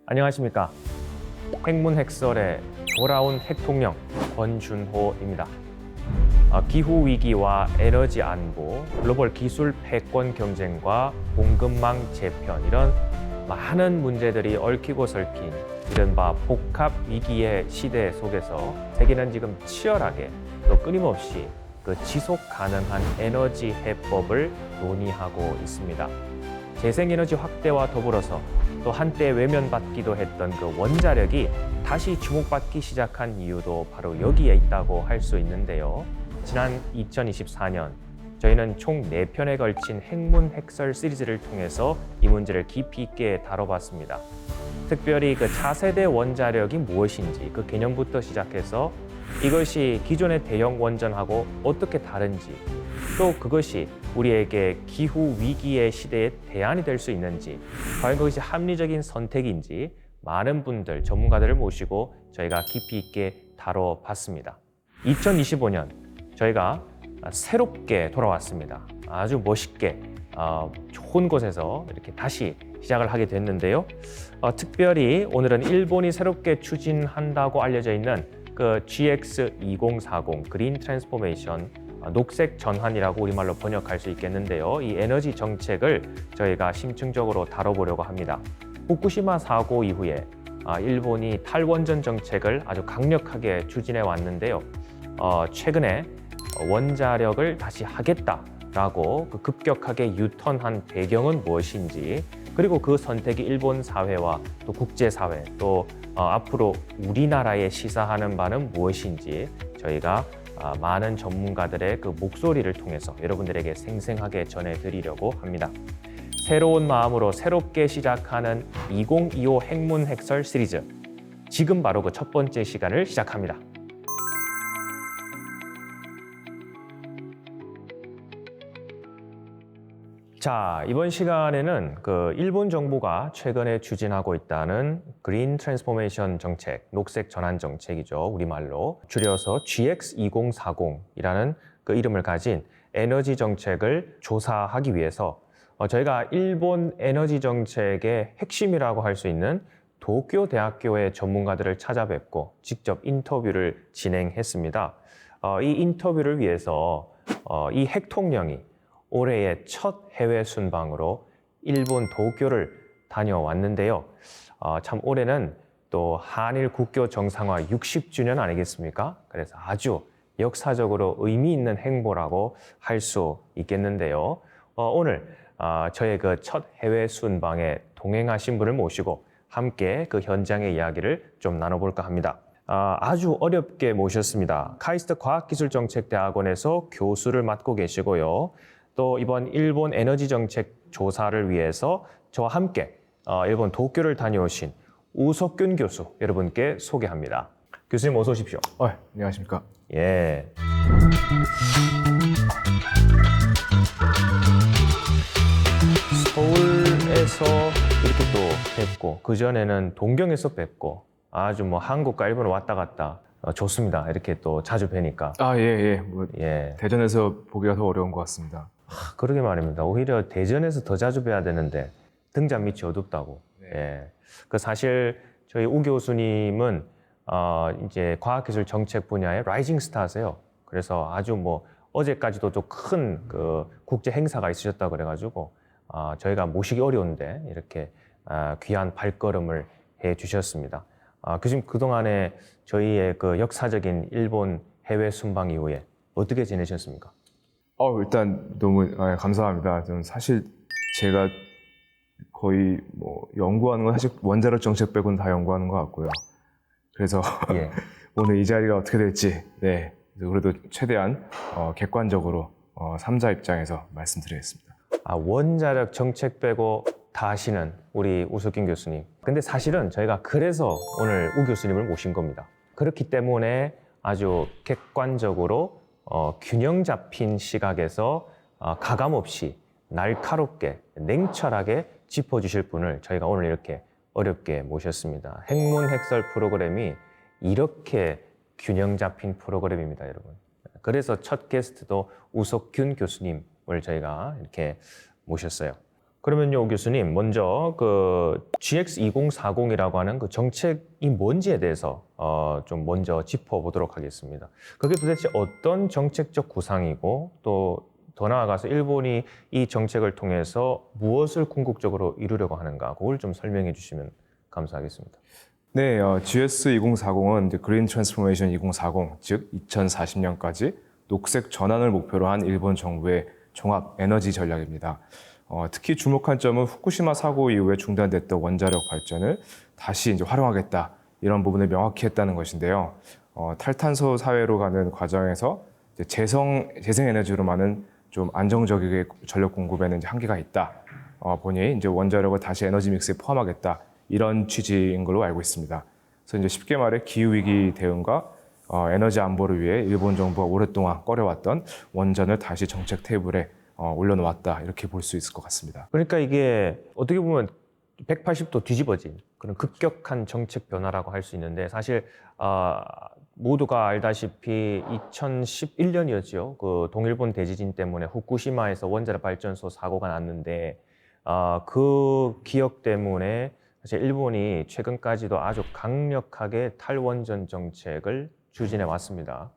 안녕하십니까. 핵문핵설의 돌아온 핵통령 권준호입니다. 기후위기와 에너지 안보, 글로벌 기술 패권 경쟁과 공급망 재편, 이런 많은 문제들이 얽히고 설킨 이른바 복합 위기의 시대 속에서 세계는 지금 치열하게 또 끊임없이 그 지속 가능한 에너지 해법을 논의하고 있습니다. 재생에너지 확대와 더불어서 또 한때 외면받기도 했던 그 원자력이 다시 주목받기 시작한 이유도 바로 여기에 있다고 할 수 있는데요. 지난 2024년 저희는 총 4편에 걸친 핵문핵설 시리즈를 통해서 이 문제를 깊이 있게 다뤄봤습니다. 특별히 그 차세대 원자력이 무엇인지 그 개념부터 시작해서 이것이 기존의 대형 원전하고 어떻게 다른지, 또 그것이 우리에게 기후 위기의 시대에 대안이 될 수 있는지, 과연 그것이 합리적인 선택인지 많은 분들, 전문가들을 모시고 저희가 깊이 있게 다뤄봤습니다. 2025년 저희가 새롭게 돌아왔습니다. 아주 멋있게 좋은 곳에서 이렇게 다시 시작을 하게 됐는데요. 특별히 오늘은 일본이 새롭게 추진한다고 알려져 있는 그 GX2040 그린 트랜스포메이션, 녹색 전환이라고 우리말로 번역할 수 있겠는데요. 이 에너지 정책을 저희가 심층적으로 다뤄보려고 합니다. 후쿠시마 사고 이후에 일본이 탈원전 정책을 아주 강력하게 추진해 왔는데요. 최근에 원자력을 다시 하겠다라고 급격하게 유턴한 배경은 무엇인지, 그리고 그 선택이 일본 사회와 또 국제사회, 또 앞으로 우리나라에 시사하는 바는 무엇인지 저희가 많은 전문가들의 그 목소리를 통해서 여러분들에게 생생하게 전해드리려고 합니다. 새로운 마음으로 새롭게 시작하는 2025 핵문핵설 시리즈, 지금 바로 그 첫 번째 시간을 시작합니다. 자, 이번 시간에는 그 일본 정부가 최근에 추진하고 있다는 그린 트랜스포메이션 정책, 녹색 전환 정책이죠. 우리말로 줄여서 GX2040이라는 그 이름을 가진 에너지 정책을 조사하기 위해서 저희가 일본 에너지 정책의 핵심이라고 할 수 있는 도쿄 대학교의 전문가들을 찾아뵙고 직접 인터뷰를 진행했습니다. 이 인터뷰를 위해서 이 핵통령이 올해의 첫 해외 순방으로 일본 도쿄를 다녀왔는데요. 참 올해는 또 한일 국교 정상화 60주년 아니겠습니까? 그래서 아주 역사적으로 의미 있는 행보라고 할 수 있겠는데요. 오늘 저의 그 첫 해외 순방에 동행하신 분을 모시고 함께 그 현장의 이야기를 좀 나눠볼까 합니다. 아주 어렵게 모셨습니다. 카이스트 과학기술정책대학원에서 교수를 맡고 계시고요. 또 이번 일본 에너지 정책 조사를 위해서 저와 함께 일본 도쿄를 다녀오신 우석균 교수 여러분께 소개합니다. 교수님 어서 오십시오. 안녕하십니까. 예. 서울에서 이렇게 또 뵙고, 그전에는 동경에서 뵙고, 아주 뭐 한국과 일본을 왔다 갔다 좋습니다. 이렇게 또 자주 뵈니까. 예. 대전에서 보기가 더 어려운 것 같습니다. 그러게 말입니다. 오히려 대전에서 더 자주 뵈야 되는데 등잔 밑이 어둡다고. 네. 예. 그 사실 저희 우 교수님은 이제 과학기술 정책 분야의 라이징 스타세요. 그래서 아주 뭐 어제까지도 좀 큰 그 국제 행사가 있으셨다 그래가지고 저희가 모시기 어려운데 이렇게 귀한 발걸음을 해 주셨습니다. 교수님 그동안에 저희의 그 역사적인 일본 해외 순방 이후에 어떻게 지내셨습니까? 일단 너무 감사합니다. 좀 사실 제가 거의 뭐 연구하는 건 사실 원자력 정책 빼고는 다 연구하는 것 같고요. 그래서 예. 오늘 이 자리가 어떻게 될지, 그래도 최대한 객관적으로 3자 입장에서 말씀드리겠습니다. 원자력 정책 빼고 다 하시는 우리 우석균 교수님. 근데 사실은 저희가 그래서 오늘 우 교수님을 모신 겁니다. 그렇기 때문에 아주 객관적으로 균형 잡힌 시각에서 가감 없이 날카롭게 냉철하게 짚어주실 분을 저희가 오늘 이렇게 어렵게 모셨습니다. 핵문핵설 프로그램이 이렇게 균형 잡힌 프로그램입니다, 여러분. 그래서 첫 게스트도 우석균 교수님을 저희가 이렇게 모셨어요. 그러면요, 오 교수님, 먼저 그 GX2040이라고 하는 그 정책이 뭔지에 대해서 좀 먼저 짚어보도록 하겠습니다. 그게 도대체 어떤 정책적 구상이고 또 더 나아가서 일본이 이 정책을 통해서 무엇을 궁극적으로 이루려고 하는가, 그걸 좀 설명해 주시면 감사하겠습니다. 네, GS2040은 이제 그린 트랜스포메이션 2040, 즉 2040년까지 녹색 전환을 목표로 한 일본 정부의 종합 에너지 전략입니다. 특히 주목한 점은 후쿠시마 사고 이후에 중단됐던 원자력 발전을 다시 이제 활용하겠다, 이런 부분을 명확히 했다는 것인데요. 탈탄소 사회로 가는 과정에서 이제 재생 에너지로만은 좀 안정적이게 전력 공급에는 이제 한계가 있다. 보니 이제 원자력을 다시 에너지 믹스에 포함하겠다, 이런 취지인 걸로 알고 있습니다. 그래서 이제 쉽게 말해 기후 위기 대응과 에너지 안보를 위해 일본 정부가 오랫동안 꺼려왔던 원전을 다시 정책 테이블에 올려놓았다, 이렇게 볼 수 있을 것 같습니다. 그러니까 이게 어떻게 보면 180도 뒤집어진 그런 급격한 정책 변화라고 할 수 있는데, 사실 모두가 알다시피 2011년이었죠. 그 동일본 대지진 때문에 후쿠시마에서 원자력 발전소 사고가 났는데 그 기억 때문에 사실 일본이 최근까지도 아주 강력하게 탈원전 정책을 추진해 왔습니다.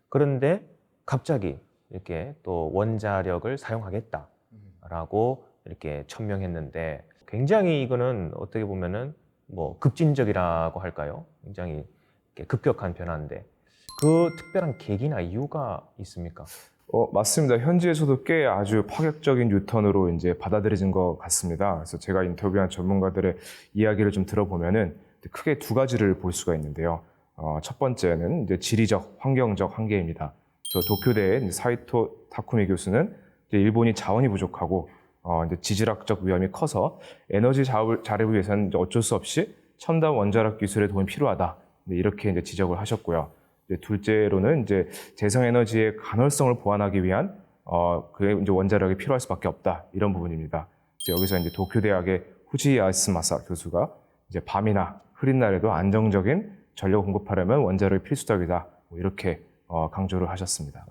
그런데 갑자기 이렇게 또 원자력을 사용하겠다라고 이렇게 천명했는데, 굉장히 이거는 어떻게 보면은 뭐 급진적이라고 할까요? 굉장히 이렇게 급격한 변화인데, 그 특별한 계기나 이유가 있습니까? 맞습니다. 현지에서도 꽤 아주 파격적인 유턴으로 이제 받아들여진 것 같습니다. 그래서 제가 인터뷰한 전문가들의 이야기를 좀 들어보면은 크게 두 가지를 볼 수가 있는데요. 첫 번째는 이제 지리적, 환경적 한계입니다. 저 도쿄대의 이제 사이토 타쿠미 교수는 이제 일본이 자원이 부족하고 이제 지질학적 위험이 커서 에너지 자립을 위해서는 이제 어쩔 수 없이 첨단 원자력 기술의 도움이 필요하다, 이렇게 이제 지적을 하셨고요. 이제 둘째로는 이제 재생에너지의 간헐성을 보완하기 위한 그 이제 원자력이 필요할 수밖에 없다, 이런 부분입니다. 여기서 이제 도쿄대학의 후지 야스마사 교수가 이제 밤이나 흐린 날에도 안정적인 전력 공급하려면 원자력이 필수적이다, 뭐 이렇게 강조를 하셨습니다.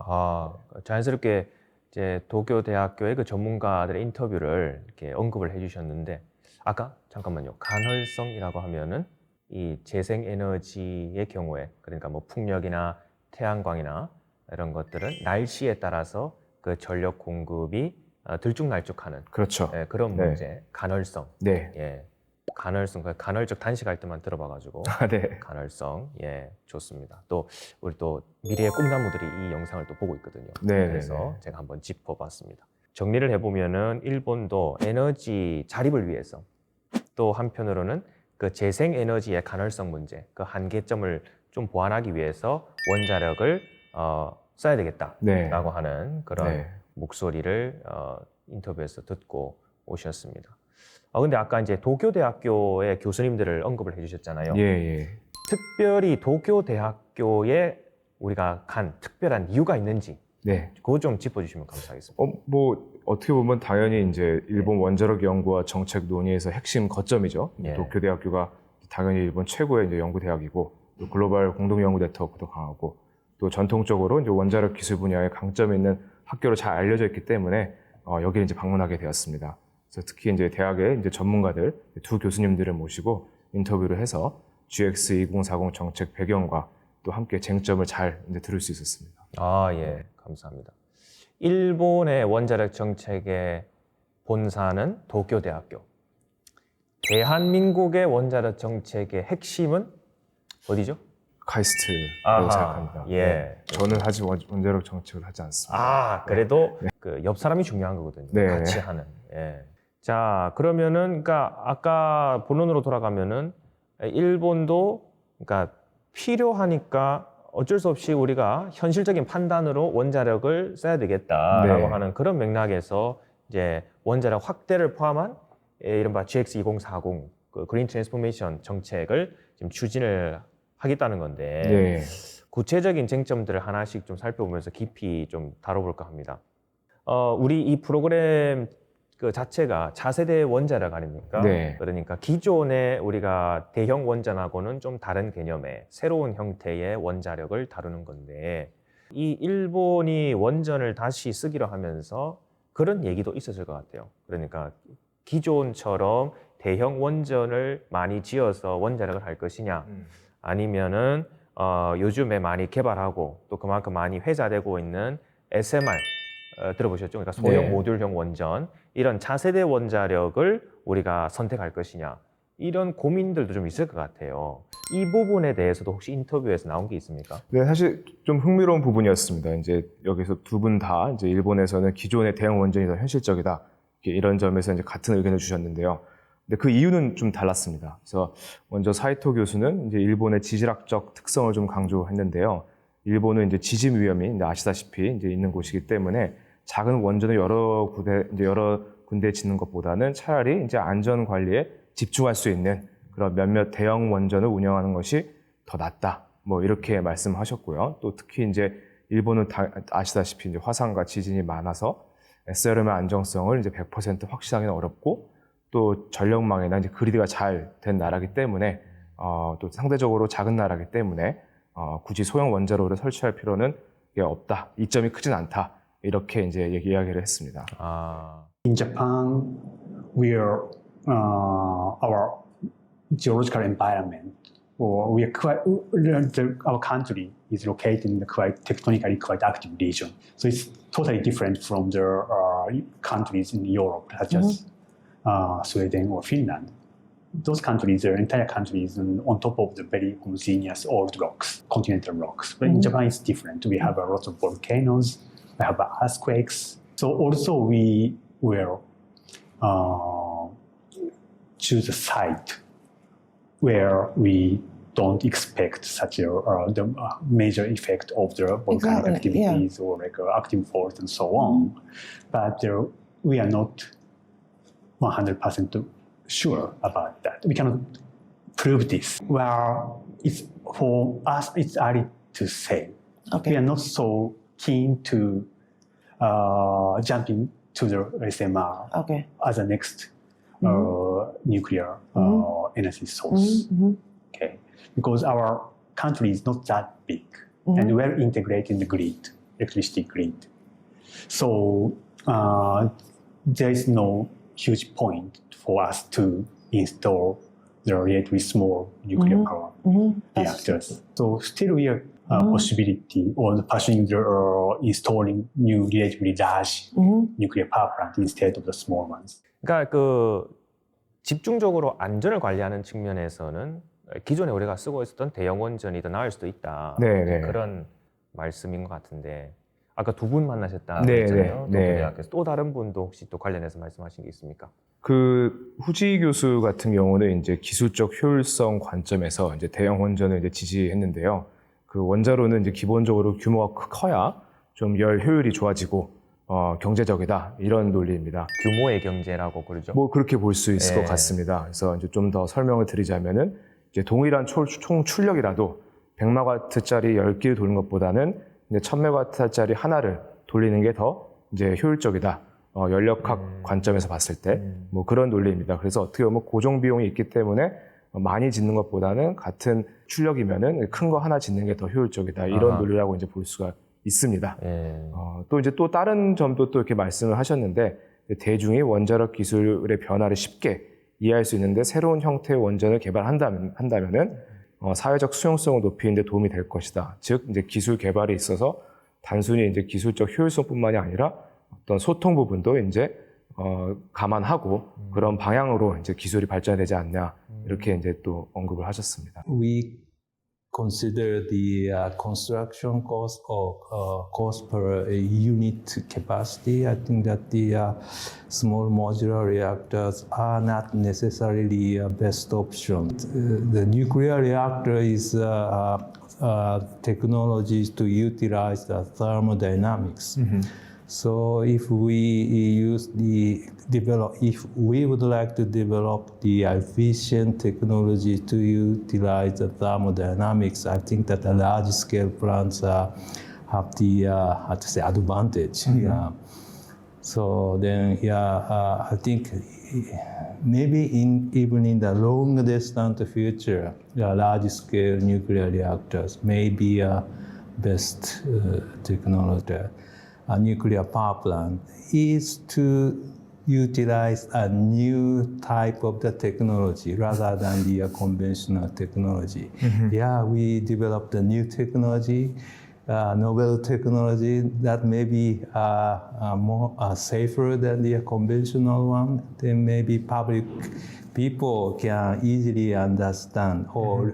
자연스럽게 이제 도쿄대학교의 그 전문가들의 인터뷰를 이렇게 언급을 해주셨는데, 아까 잠깐만요. 간헐성이라고 하면은 이 재생에너지의 경우에, 그러니까 뭐 풍력이나 태양광이나 이런 것들은 날씨에 따라서 그 전력 공급이 들쭉날쭉하는, 그렇죠. 그런 네. 문제, 간헐성. 네. 예, 간헐성, 간헐적 단식할 때만 들어봐가지고 네. 간헐성, 예, 좋습니다. 또 우리 또 미래의 꿈나무들이 이 영상을 또 보고 있거든요. 네, 그래서 네, 네. 제가 한번 짚어봤습니다. 정리를 해보면은 일본도 에너지 자립을 위해서, 또 한편으로는 그 재생에너지의 간헐성 문제, 그 한계점을 좀 보완하기 위해서 원자력을 써야 되겠다라고 네. 하는 그런 네. 목소리를 인터뷰에서 듣고 오셨습니다. 근데 아까 이제 도쿄대학교의 교수님들을 언급을 해주셨잖아요. 예, 예. 특별히 도쿄대학교에 우리가 간 특별한 이유가 있는지, 네. 그거 좀 짚어주시면 감사하겠습니다. 뭐 어떻게 보면 당연히 이제 일본 원자력 연구와 정책 논의에서 핵심 거점이죠. 예. 도쿄대학교가 당연히 일본 최고의 이제 연구 대학이고, 또 글로벌 공동 연구 네트워크도 강하고, 또 전통적으로 이제 원자력 기술 분야에 강점이 있는 학교로 잘 알려져 있기 때문에 여기를 이제 방문하게 되었습니다. 그래서 특히 이제 대학의 이제 전문가들 두 교수님들을 모시고 인터뷰를 해서 GX2040 정책 배경과 또 함께 쟁점을 잘 이제 들을 수 있었습니다. 예, 감사합니다. 일본의 원자력 정책의 본사는 도쿄대학교. 대한민국의 원자력 정책의 핵심은 어디죠? 카이스트라고 생각합니다. 예. 네. 저는 아직 원자력 정책을 하지 않습니다. 그래도 그 옆 사람이 중요한 거거든요. 네. 같이 하는. 예. 자, 그러면은, 그러니까 아까 본론으로 돌아가면은 일본도 그러니까 필요하니까 어쩔 수 없이 우리가 현실적인 판단으로 원자력을 써야 되겠다라고 네. 하는 그런 맥락에서 이제 원자력 확대를 포함한 이른바 GX2040 그 그린 트랜스포메이션 정책을 지금 추진을 하겠다는 건데, 네. 구체적인 쟁점들을 하나씩 좀 살펴보면서 깊이 좀 다뤄볼까 합니다. 우리 이 프로그램 그 자체가 차세대 원자력 아닙니까? 네. 그러니까 기존의 우리가 대형 원전하고는 좀 다른 개념의 새로운 형태의 원자력을 다루는 건데, 이 일본이 원전을 다시 쓰기로 하면서 그런 얘기도 있었을 것 같아요. 그러니까 기존처럼 대형 원전을 많이 지어서 원자력을 할 것이냐, 아니면은 요즘에 많이 개발하고 또 그만큼 많이 회자되고 있는 SMR 들어보셨죠? 그러니까 소형 네. 모듈형 원전 이런 차세대 원자력을 우리가 선택할 것이냐 이런 고민들도 좀 있을 것 같아요. 이 부분에 대해서도 혹시 인터뷰에서 나온 게 있습니까? 네, 사실 좀 흥미로운 부분이었습니다. 이제 여기서 두 분 다 이제 일본에서는 기존의 대형 원전이 더 현실적이다. 이런 점에서 이제 같은 의견을 주셨는데요. 근데 그 이유는 좀 달랐습니다. 그래서 먼저 사이토 교수는 이제 일본의 지질학적 특성을 좀 강조했는데요. 일본은 이제 지진 위험이 이제 아시다시피 이제 있는 곳이기 때문에 작은 원전을 여러 군데 짓는 것보다는 차라리 이제 안전 관리에 집중할 수 있는 그런 몇몇 대형 원전을 운영하는 것이 더 낫다. 뭐 이렇게 말씀하셨고요. 또 특히 이제 일본은 아시다시피 이제 화산과 지진이 많아서 SRM의 안정성을 이제 100% 확신하기는 어렵고 또 전력망이나 이제 그리드가 잘 된 나라이기 때문에 또 상대적으로 작은 나라이기 때문에 굳이 소형 원자로를 설치할 필요는 없다. 이점이 크진 않다. 이렇게 이제 이야기를 했습니다. In Japan, where our geological environment, or we are quite, our country is located in the quite tectonically quite active region. So it's totally different from the countries in Europe, such as Sweden or Finland. Those countries, their entire countries, on top of the very homogeneous old rocks, continental rocks. But in Japan, it's different. We have a lot of volcanoes, we have earthquakes. So also we will choose a site where we don't expect such the major effect of the volcanic activities or like active faults and so on. But we are not 100% sure about that. We cannot prove this. Well, for us, it's early to say. Okay. We are not so keen to jump into the SMR as a next nuclear energy source. Okay, because our country is not that big and we're integrated in the grid, electricity grid. So there is no huge point for us to install the relatively small nuclear power reactors. So still we are possibility or pursuing the installing new relatively large nuclear power plant instead of the small ones. 그러니까 그 집중적으로 안전을 관리하는 측면에서는 기존에 우리가 쓰고 있었던 대형 원전이 더 나을 수도 있다. 네. 그런 말씀인 것 같은데 아까 두 분 만나셨다 네, 했잖아요. 네. 또 다른 분도 혹시 또 관련해서 말씀하신 게 있습니까? 그 후지 교수 같은 경우는 이제 기술적 효율성 관점에서 이제 대형 원전을 이제 지지했는데요. 그 원자로는 이제 기본적으로 규모가 커야 좀 열 효율이 좋아지고 경제적이다 이런 논리입니다. 규모의 경제라고 그러죠. 뭐 그렇게 볼 수 있을 것 같습니다. 그래서 이제 좀 더 설명을 드리자면은 이제 동일한 총 출력이라도 100메가와트짜리 10개를 도는 것보다는 이제 1000메가와트짜리 하나를 돌리는 게 더 이제 효율적이다. 연력학 관점에서 봤을 때 뭐 그런 논리입니다. 그래서 어떻게 보면 고정 비용이 있기 때문에 많이 짓는 것보다는 같은 출력이면은 큰 거 하나 짓는 게 더 효율적이다. 이런 논리라고 이제 볼 수가 있습니다. 또 이제 또 다른 점도 또 이렇게 말씀을 하셨는데 대중이 원자력 기술의 변화를 쉽게 이해할 수 있는데 새로운 형태의 원전을 개발한다면은 사회적 수용성을 높이는 데 도움이 될 것이다. 즉 이제 기술 개발에 있어서 단순히 이제 기술적 효율성뿐만이 아니라 어떤 소통 부분도 이제 감안하고 그런 방향으로 이제 기술이 발전되지 않냐 이렇게 이제 또 언급을 하셨습니다. We consider the construction cost or cost per unit capacity. I think that the small modular reactors are not necessarily a best option. The nuclear reactor is technologies to utilize the thermodynamics. So if we would like to develop the efficient technology to utilize the thermodynamics, I think that the large scale plants have the advantage. Yeah. So then, I think maybe even in the long distant future, large scale nuclear reactors may be a best technology. A nuclear power plant is to utilize a new type of the technology rather than the conventional technology. Yeah, we developed a new technology, novel technology that may be more safer than the conventional one. Then maybe public people can easily understand or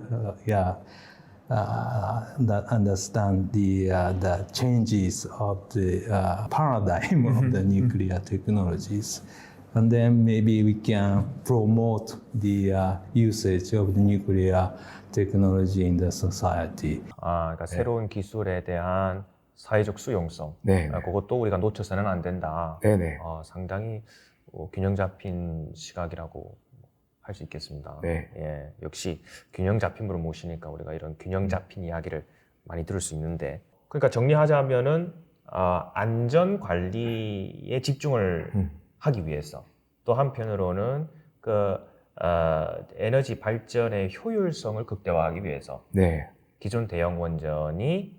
that understand the changes of the paradigm of the nuclear technologies. And then maybe we can promote the usage of the nuclear technology in the society. 그러니까 새로운 기술에 대한 사회적 수용성, 네. 그것도 우리가 놓쳐서는 안 된다. 네네. 상당히 균형 잡힌 시각이라고 할 수 있겠습니다. 네. 예, 역시 균형 잡힌 분을 모시니까 우리가 이런 균형 잡힌 이야기를 많이 들을 수 있는데, 그러니까 정리하자면은 안전 관리에 집중을 하기 위해서, 또 한편으로는 에너지 발전의 효율성을 극대화하기 위해서 네. 기존 대형 원전이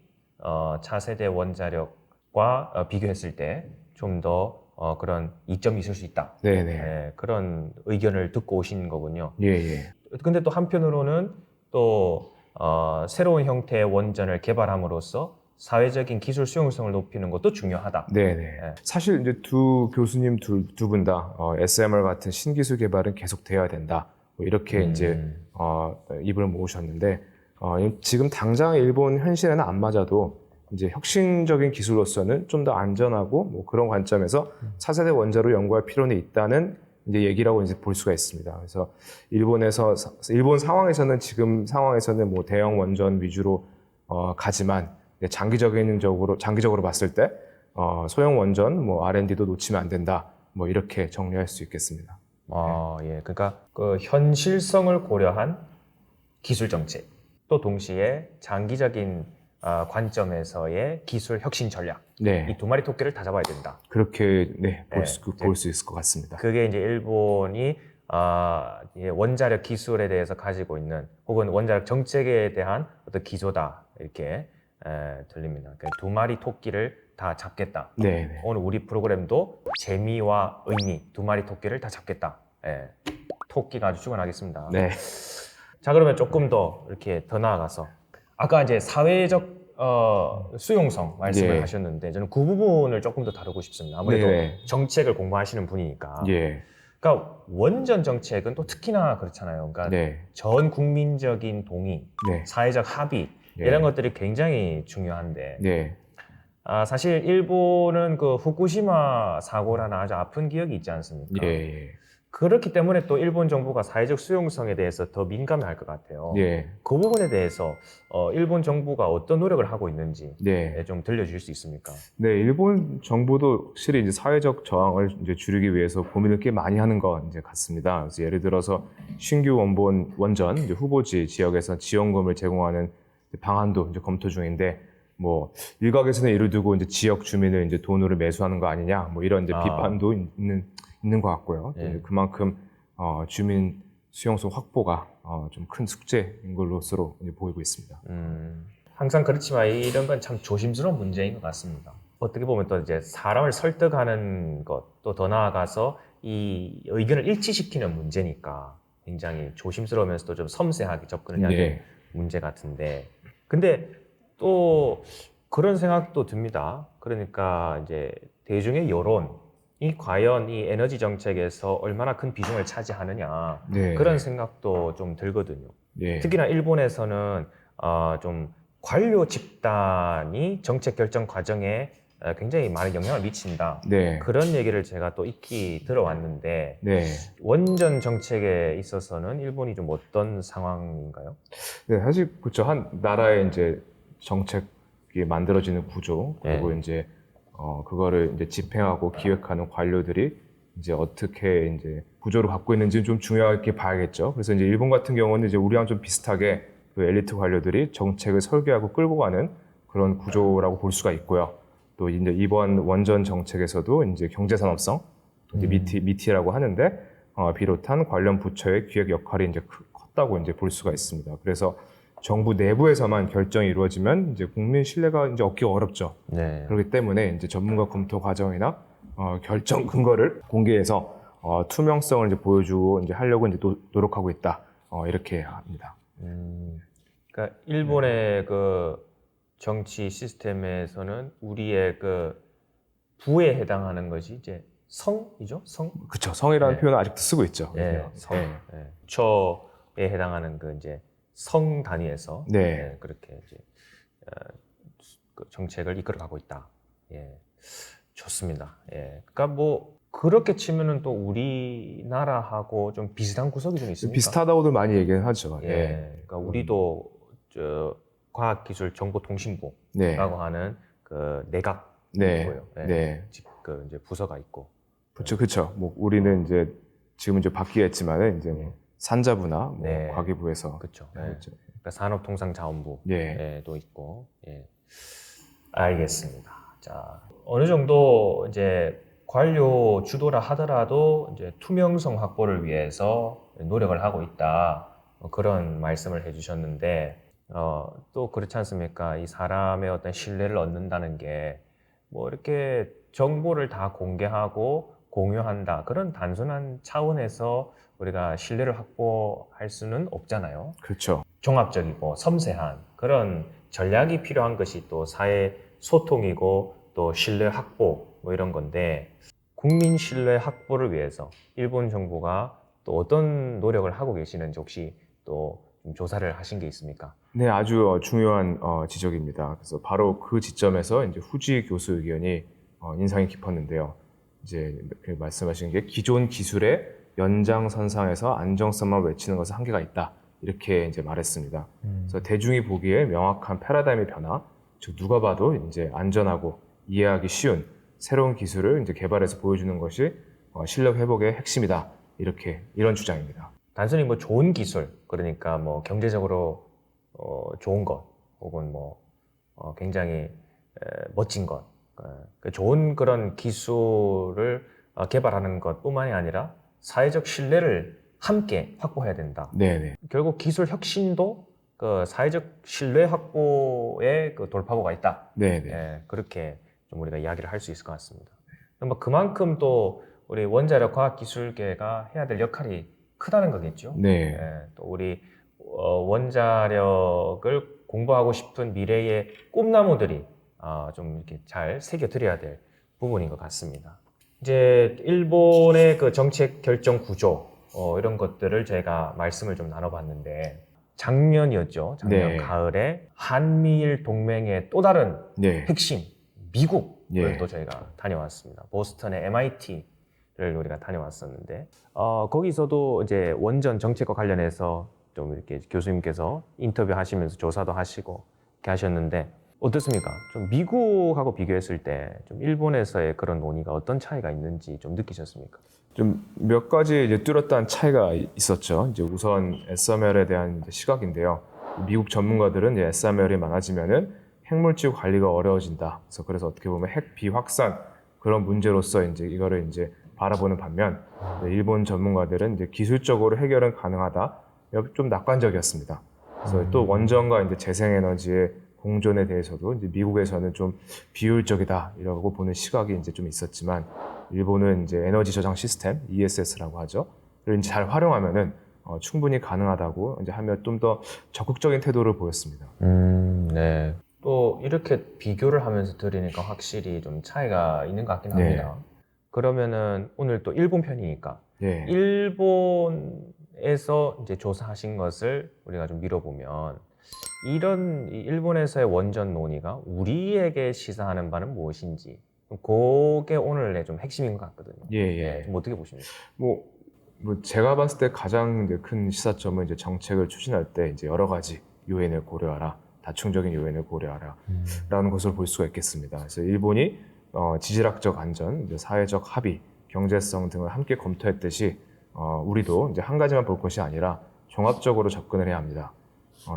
차세대 원자력과 비교했을 때 좀 더 그런 이점이 있을 수 있다. 네네. 예, 그런 의견을 듣고 오신 거군요. 예. 근데 또 한편으로는 또 새로운 형태의 원전을 개발함으로써 사회적인 기술 수용성을 높이는 것도 중요하다. 네네. 네. 사실 이제 두 교수님 두 분 다 SMR 같은 신기술 개발은 계속돼야 된다. 뭐 이렇게 이제 입을 모으셨는데 지금 당장 일본 현실에는 안 맞아도 이제 혁신적인 기술로서는 좀 더 안전하고 뭐 그런 관점에서 차세대 원자로 연구할 필요는 있다는 이제 얘기라고 이제 볼 수가 있습니다. 그래서 일본 상황에서는 지금 상황에서는 뭐 대형 원전 위주로 가지만 장기적으로 봤을 때 소형 원전 뭐 R&D도 놓치면 안 된다. 뭐 이렇게 정리할 수 있겠습니다. 예, 그러니까 그 현실성을 고려한 기술 정책, 또 동시에 장기적인 관점에서의 기술 혁신 전략, 네. 이 두 마리 토끼를 다 잡아야 된다. 그렇게 볼 네. 수 있을 것 같습니다. 그게 이제 일본이 원자력 기술에 대해서 가지고 있는, 혹은 원자력 정책에 대한 어떤 기조다, 이렇게 들립니다. 그러니까 두 마리 토끼를 다 잡겠다. 네. 오늘 우리 프로그램도 재미와 의미, 두 마리 토끼를 다 잡겠다. 예. 토끼가 아주 주관하겠습니다. 네. 자, 그러면 조금 더 이렇게 더 나아가서, 아까 이제 사회적 수용성 말씀을 예. 하셨는데, 저는 그 부분을 조금 더 다루고 싶습니다. 아무래도 네. 정책을 공부하시는 분이니까. 예. 그러니까 원전 정책은 또 특히나 그렇잖아요. 그러니까 네. 전 국민적인 동의, 네. 사회적 합의, 예. 이런 것들이 굉장히 중요한데, 네. 사실 일본은 그 후쿠시마 사고라는 아주 아픈 기억이 있지 않습니까? 예. 그렇기 때문에 또 일본 정부가 사회적 수용성에 대해서 더 민감해할 것 같아요. 예. 그 부분에 대해서 일본 정부가 어떤 노력을 하고 있는지 네. 좀 들려주실 수 있습니까? 네, 일본 정부도 확실히 이제 사회적 저항을 이제 줄이기 위해서 고민을 꽤 많이 하는 것 이제 같습니다. 그래서 예를 들어서 신규 원전 이제 후보지 지역에서 지원금을 제공하는 방안도 이제 검토 중인데, 뭐 일각에서는 이를 두고 이제 지역 주민을 이제 돈으로 매수하는 거 아니냐, 뭐 이런 이제 비판도 있는 것 같고요. 예. 그만큼 주민 수용성 확보가 좀 큰 숙제인 걸로서로 이제 보이고 있습니다. 항상 그렇지만 이런 건 참 조심스러운 문제인 것 같습니다. 어떻게 보면 또 이제 사람을 설득하는 것, 또 더 나아가서 이 의견을 일치시키는 문제니까 굉장히 조심스러우면서도 좀 섬세하게 접근을 해야 되는 문제 같은데, 근데 또 그런 생각도 듭니다. 그러니까 이제 대중의 여론이 과연 이 에너지 정책에서 얼마나 큰 비중을 차지하느냐, 네. 그런 생각도 좀 들거든요. 네. 특히나 일본에서는 좀 관료 집단이 정책 결정 과정에 굉장히 많은 영향을 미친다. 네. 그런 얘기를 제가 또 익히 들어왔는데, 네. 원전 정책에 있어서는 일본이 좀 어떤 상황인가요? 네, 사실 그렇죠. 한 나라의 이제 정책이 만들어지는 구조, 그리고 이제 그거를 이제 집행하고 기획하는 관료들이 이제 어떻게 이제 구조를 갖고 있는지 좀 중요하게 봐야겠죠. 그래서 이제 일본 같은 경우는 이제 우리랑 좀 비슷하게 그 엘리트 관료들이 정책을 설계하고 끌고 가는 그런 구조라고 볼 수가 있고요. 또 이제 이번 원전 정책에서도 이제 경제산업성, 또 이제 미티라고 하는데 비롯한 관련 부처의 기획 역할이 이제 컸다고 이제 볼 수가 있습니다. 그래서 정부 내부에서만 결정이 이루어지면 이제 국민 신뢰가 이제 얻기가 어렵죠. 네. 그렇기 때문에 이제 전문가 검토 과정이나 결정 근거를 공개해서 투명성을 이제 보여주고 이제 하려고 이제 노력하고 있다. 이렇게 합니다. 그러니까 일본의 그 정치 시스템에서는 우리의 그 부에 해당하는 것이 이제 성이죠? 성? 그렇죠. 성이라는 네. 표현을 아직도 쓰고 있죠. 예, 성. 예. 처에 해당하는 그 이제 성 단위에서 네. 예, 그렇게 이제 그 정책을 이끌어가고 있다. 예, 좋습니다. 예, 그러니까 뭐 그렇게 치면은 또 우리나라하고 좀 비슷한 구석이 좀 있습니까? 비슷하다고들 많이 얘기는 하죠. 예, 그러니까 우리도 저 과학기술정보통신부라고 네. 하는 그 내각이고요. 네. 예, 네. 그 이제 부서가 있고. 그렇죠. 그렇죠. 뭐 우리는 이제 지금 이제 바뀌었지만은 이제 뭐 산자부나 뭐 네. 과기부에서 그렇죠. 예. 그렇죠. 그러니까 산업통상자원부. 예. 도 있고, 예. 알겠습니다. 자, 어느 정도 이제 관료 주도라 하더라도 이제 투명성 확보를 위해서 노력을 하고 있다. 그런 말씀을 해주셨는데, 또 그렇지 않습니까? 이 사람의 어떤 신뢰를 얻는다는 게 뭐 이렇게 정보를 다 공개하고 공유한다. 그런 단순한 차원에서 우리가 신뢰를 확보할 수는 없잖아요. 그렇죠. 종합적이고 섬세한 그런 전략이 필요한 것이 또 사회 소통이고 또 신뢰 확보 뭐 이런 건데 국민 신뢰 확보를 위해서 일본 정부가 또 어떤 노력을 하고 계시는지 혹시 또 좀 조사를 하신 게 있습니까? 네, 아주 중요한 지적입니다. 그래서 바로 그 지점에서 이제 후지 교수 의견이 인상이 깊었는데요. 이제 그 말씀하신 게 기존 기술의 연장선상에서 안정성만 외치는 것은 한계가 있다. 이렇게 이제 말했습니다. 그래서 대중이 보기에 명확한 패러다임의 변화, 즉 누가 봐도 이제 안전하고 이해하기 쉬운 새로운 기술을 이제 개발해서 보여주는 것이 실력 회복의 핵심이다. 이런 주장입니다. 단순히 뭐 좋은 기술, 그러니까 뭐 경제적으로 좋은 것, 혹은 뭐 굉장히 멋진 것, 그 좋은 그런 기술을 개발하는 것뿐만이 아니라 사회적 신뢰를 함께 확보해야 된다. 네네. 결국 기술 혁신도 그 사회적 신뢰 확보에 그 돌파구가 있다. 네네. 예, 그렇게 좀 우리가 이야기를 할 수 있을 것 같습니다. 뭐 그만큼 또 우리 원자력 과학기술계가 해야 될 역할이 크다는 거겠죠. 네. 예, 또 우리 원자력을 공부하고 싶은 미래의 꿈나무들이 좀 이렇게 잘 새겨드려야 될 부분인 것 같습니다. 이제 일본의 그 정책 결정 구조 이런 것들을 제가 말씀을 좀 나눠봤는데 작년이었죠. 작년 네. 가을에 한미일 동맹의 또 다른 네. 핵심 미국을 네. 또 저희가 다녀왔습니다. 보스턴의 MIT를 우리가 다녀왔었는데 거기서도 이제 원전 정책과 관련해서 좀 이렇게 교수님께서 인터뷰하시면서 조사도 하시고 이렇게 하셨는데 어떻습니까? 좀 미국하고 비교했을 때 좀 일본에서의 그런 논의가 어떤 차이가 있는지 좀 느끼셨습니까? 좀 몇 가지 이제 뚜렷한 차이가 있었죠. 이제 우선 SMR에 대한 이제 시각인데요. 미국 전문가들은 이제 SMR이 많아지면은 핵물질 관리가 어려워진다. 그래서 어떻게 보면 핵 비확산 그런 문제로서 이제 이거를 이제 바라보는 반면 일본 전문가들은 이제 기술적으로 해결은 가능하다. 좀 낙관적이었습니다. 그래서 또 원전과 이제 재생에너지의 공존에 대해서도 이제 미국에서는 좀 비효율적이다 이라고 보는 시각이 이제 좀 있었지만 일본은 이제 에너지 저장 시스템 ESS라고 하죠. 를 이제 잘 활용하면은 충분히 가능하다고 이제 하면 좀 더 적극적인 태도를 보였습니다. 네. 또 이렇게 비교를 하면서 들으니까 확실히 좀 차이가 있는 것 같긴 합니다. 그러면은 오늘 또 일본 편이니까 네. 일본에서 이제 조사하신 것을 우리가 좀 밀어보면 이런 일본에서의 원전 논의가 우리에게 시사하는 바는 무엇인지 그게 오늘의 좀 핵심인 것 같거든요. 예. 좀 어떻게 보십니까? 뭐 제가 봤을 때 가장 이제 큰 시사점은 이제 정책을 추진할 때 이제 여러 가지 요인을 고려하라, 다층적인 요인을 고려하라 라는 것을 볼 수가 있겠습니다. 그래서 일본이 지질학적 안전, 이제 사회적 합의, 경제성 등을 함께 검토했듯이 우리도 이제 한 가지만 볼 것이 아니라 종합적으로 접근을 해야 합니다.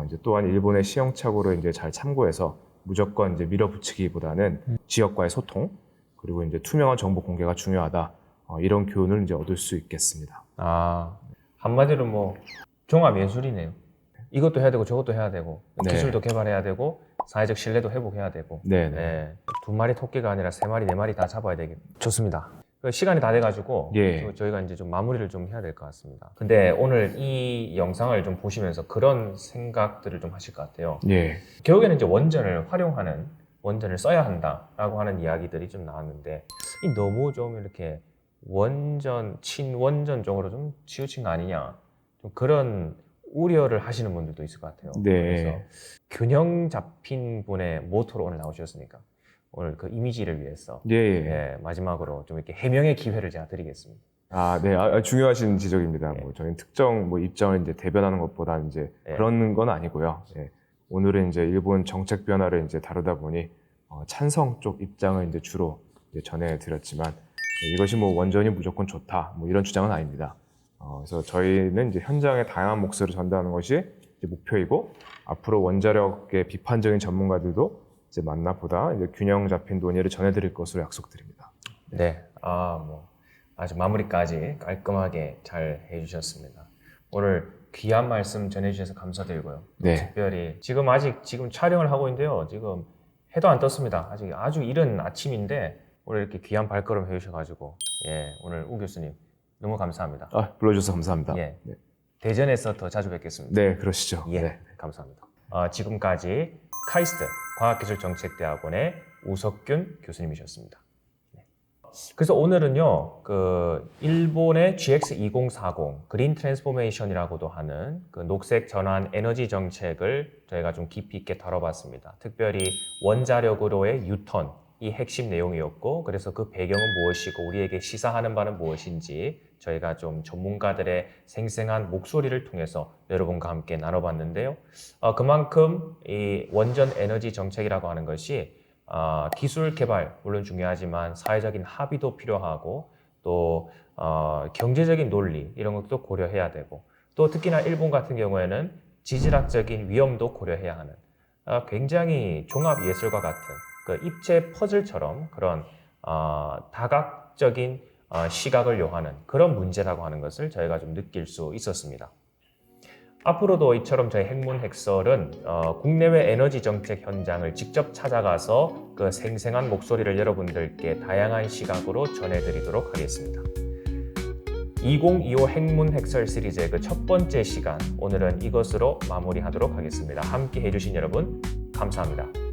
이제 또한 일본의 시행착오를 이제 잘 참고해서 무조건 이제 밀어붙이기보다는 지역과의 소통 그리고 이제 투명한 정보 공개가 중요하다. 이런 교훈을 이제 얻을 수 있겠습니다. 한마디로 뭐 종합 예술이네요. 이것도 해야 되고 저것도 해야 되고 네. 기술도 개발해야 되고 사회적 신뢰도 회복해야 되고 네. 네. 2마리 토끼가 아니라 3마리, 4마리 다 잡아야 되겠. 좋습니다. 시간이 다 돼가지고 예. 저희가 이제 좀 마무리를 좀 해야 될 것 같습니다. 근데 오늘 이 영상을 좀 보시면서 그런 생각들을 좀 하실 것 같아요. 예. 결국에는 이제 원전을 활용하는, 원전을 써야 한다라고 하는 이야기들이 좀 나왔는데 이 너무 좀 이렇게 원전, 친원전 쪽으로 좀 치우친 거 아니냐, 좀 그런 우려를 하시는 분들도 있을 것 같아요. 네. 그래서 균형 잡힌 분의 모토로 오늘 나오셨으니까 오늘 그 이미지를 위해서 예. 예. 예, 마지막으로 좀 이렇게 해명의 기회를 제가 드리겠습니다. 아, 네. 중요하신 지적입니다. 예. 뭐 저희는 특정 뭐 입장을 이제 대변하는 것보다 이제 예. 그런 건 아니고요. 예. 오늘은 이제 일본 정책 변화를 이제 다루다 보니 찬성 쪽 입장을 이제 주로 이제 전해드렸지만 이것이 뭐 원전이 무조건 좋다 뭐 이런 주장은 아닙니다. 그래서 저희는 이제 현장의 다양한 목소리를 전달하는 것이 이제 목표이고 앞으로 원자력의 비판적인 전문가들도 이제 만나보다 이제 균형 잡힌 논의를 전해드릴 것으로 약속드립니다. 네, 뭐 아주 마무리까지 깔끔하게 잘 해주셨습니다. 오늘 귀한 말씀 전해주셔서 감사드리고요. 네. 특별히 지금 촬영을 하고 있는데요. 지금 해도 안 떴습니다. 아직 아주 이른 아침인데 오늘 이렇게 귀한 발걸음 해주셔가지고 예, 오늘 우 교수님 너무 감사합니다. 불러주셔서 감사합니다. 예. 네. 대전에서 더 자주 뵙겠습니다. 네, 그러시죠. 예, 네. 감사합니다. 지금까지 카이스트 과학기술정책대학원의 우석균 교수님이셨습니다. 네. 그래서 오늘은요, 그 일본의 GX2040 그린 트랜스포메이션이라고도 하는 그 녹색 전환 에너지 정책을 저희가 좀 깊이 있게 다뤄봤습니다. 특별히 원자력으로의 유턴, 이 핵심 내용이었고, 그래서 그 배경은 무엇이고 우리에게 시사하는 바는 무엇인지 저희가 좀 전문가들의 생생한 목소리를 통해서 여러분과 함께 나눠봤는데요. 그만큼 이 원전 에너지 정책이라고 하는 것이 기술 개발 물론 중요하지만 사회적인 합의도 필요하고 또 경제적인 논리 이런 것도 고려해야 되고 또 특히나 일본 같은 경우에는 지질학적인 위험도 고려해야 하는 굉장히 종합 예술과 같은 그 입체 퍼즐처럼 그런 다각적인 시각을 요하는 그런 문제라고 하는 것을 저희가 좀 느낄 수 있었습니다. 앞으로도 이처럼 저희 핵문핵설은 국내외 에너지 정책 현장을 직접 찾아가서 그 생생한 목소리를 여러분들께 다양한 시각으로 전해드리도록 하겠습니다. 2025 핵문핵설 시리즈의 그 첫 번째 시간, 오늘은 이것으로 마무리하도록 하겠습니다. 함께 해주신 여러분 감사합니다.